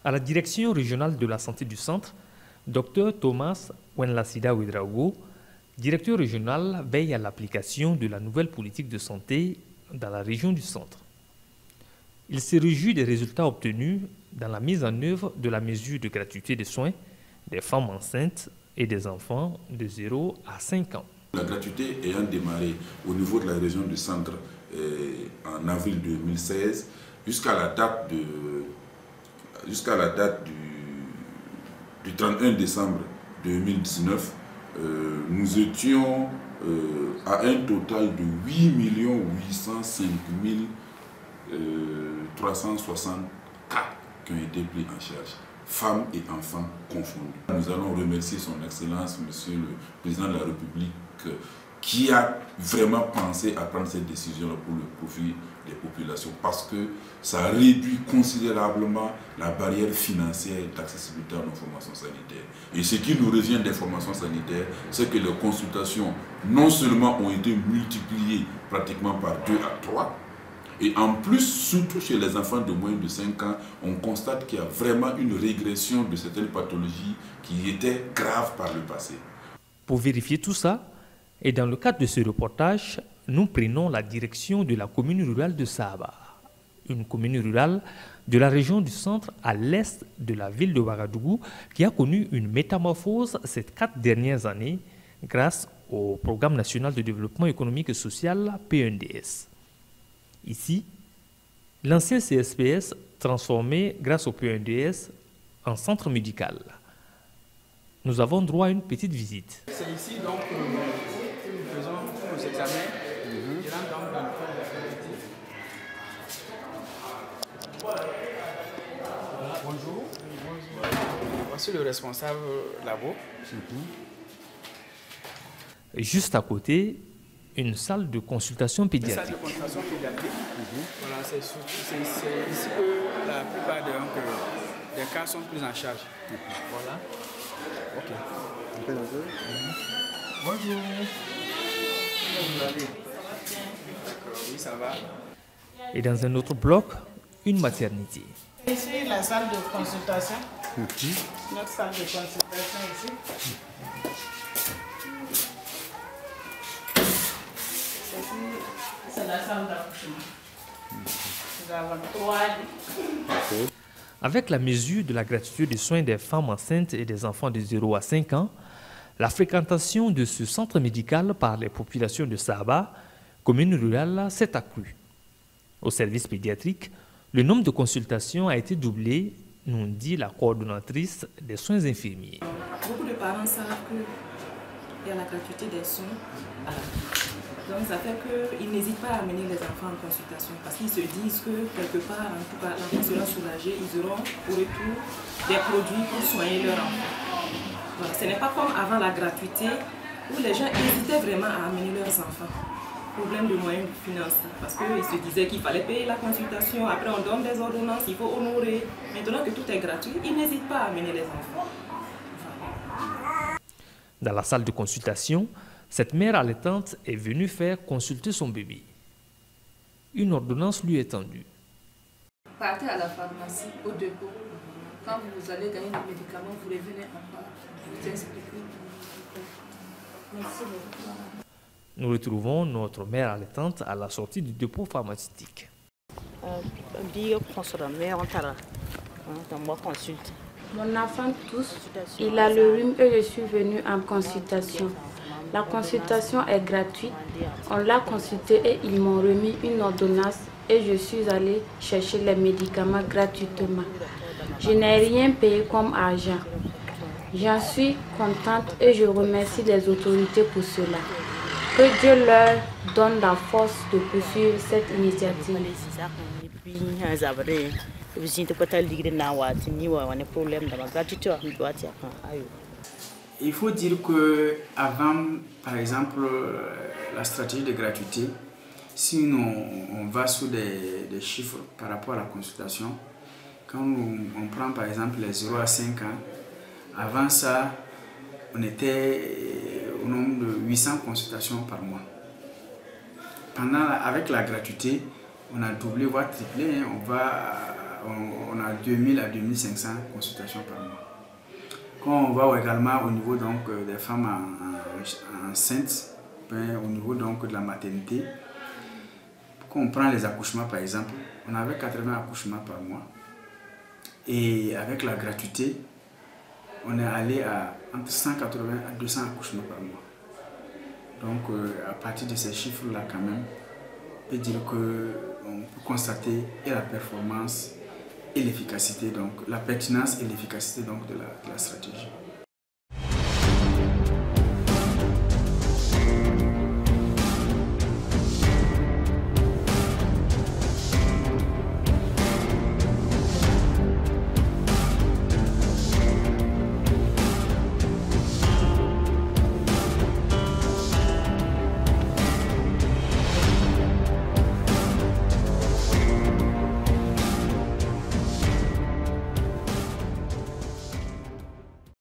À la direction régionale de la santé du centre, Dr Thomas Wenlasida Ouedraogo, directeur régional, veille à l'application de la nouvelle politique de santé dans la région du centre. Il se réjouit des résultats obtenus dans la mise en œuvre de la mesure de gratuité des soins des femmes enceintes et des enfants de 0 à 5 ans. La gratuité ayant démarré au niveau de la région du centre en avril 2016 jusqu'à la date du 31 décembre 2019, nous étions à un total de 8 805 364 qui ont été pris en charge, femmes et enfants confondus. Nous allons remercier son Excellence, Monsieur le Président de la République, qui a vraiment pensé à prendre cette décision pour le profit des populations, parce que ça réduit considérablement la barrière financière d'accessibilité à nos formations sanitaires. Et ce qui nous revient des formations sanitaires, c'est que les consultations non seulement ont été multipliées pratiquement par 2 à 3, et en plus, surtout chez les enfants de moins de 5 ans, on constate qu'il y a vraiment une régression de certaines pathologies qui étaient graves par le passé. Pour vérifier tout ça, et dans le cadre de ce reportage, nous prenons la direction de la commune rurale de Sahaba, une commune rurale de la région du centre à l'est de la ville de Ouagadougou qui a connu une métamorphose ces 4 dernières années grâce au Programme national de développement économique et social PNDS. Ici, l'ancien CSPS transformé grâce au PNDS en centre médical. Nous avons droit à une petite visite. C'est ici donc que nous faisons nos examens. Je rentre donc dans le cadre de la qualité. Bonjour. Voici le responsable labo. Juste à côté, une salle de consultation pédiatrique. Une salle de consultation pédiatrique. Voilà, c'est ici que la plupart des cas sont pris en charge. Voilà. Ok. Bonjour. Comment vous allez? D'accord, oui, ça va. Et dans un autre bloc, une maternité. Ici, la salle de consultation. Notre salle de consultation ici. C'est la salle d'accouchement. Nous avons 3 lits. Avec la mesure de la gratuité des soins des femmes enceintes et des enfants de 0 à 5 ans, la fréquentation de ce centre médical par les populations de Sahaba, commune rurale, s'est accrue. Au service pédiatrique, le nombre de consultations a été doublé, nous dit la coordonnatrice des soins infirmiers. Beaucoup de parents savent qu'il y a la gratuité des soins. Donc ça fait qu'ils n'hésitent pas à amener les enfants en consultation parce qu'ils se disent que quelque part, en tout cas, l'enfant sera soulagé, ils auront au retour des produits pour soigner leur enfant. Voilà. Ce n'est pas comme avant la gratuité où les gens hésitaient vraiment à amener leurs enfants. Problème de moyens financiers parce qu'ils se disaient qu'il fallait payer la consultation, après on donne des ordonnances, il faut honorer. Maintenant que tout est gratuit, ils n'hésitent pas à amener les enfants. Dans la salle de consultation, cette mère allaitante est venue faire consulter son bébé. Une ordonnance lui est tendue. Partez à la pharmacie, au dépôt. Quand vous allez gagner le médicament, vous revenez en bas. Je vous explique. Merci beaucoup. Nous retrouvons notre mère allaitante à la sortie du dépôt pharmaceutique. Mon enfant tousse, il a le rhume et je suis venue en consultation. La consultation est gratuite. On l'a consulté et ils m'ont remis une ordonnance et je suis allée chercher les médicaments gratuitement. Je n'ai rien payé comme argent. J'en suis contente et je remercie les autorités pour cela. Que Dieu leur donne la force de poursuivre cette initiative. Il faut dire qu'avant, par exemple, la stratégie de gratuité, si on va sur des chiffres par rapport à la consultation, quand on prend par exemple les 0 à 5 ans, avant ça, on était au nombre de 800 consultations par mois. Avec la gratuité, on a doublé, voire triplé, on on a 2000 à 2500 consultations par mois. Quand on va également au niveau donc, des femmes enceintes, au niveau donc, de la maternité, quand on prend les accouchements par exemple, on avait 80 accouchements par mois. Et avec la gratuité, on est allé à entre 180 à 200 accouchements par mois. Donc à partir de ces chiffres-là quand même, on peut dire qu'on peut constater et la performance et l'efficacité, donc la pertinence et l'efficacité donc de la stratégie.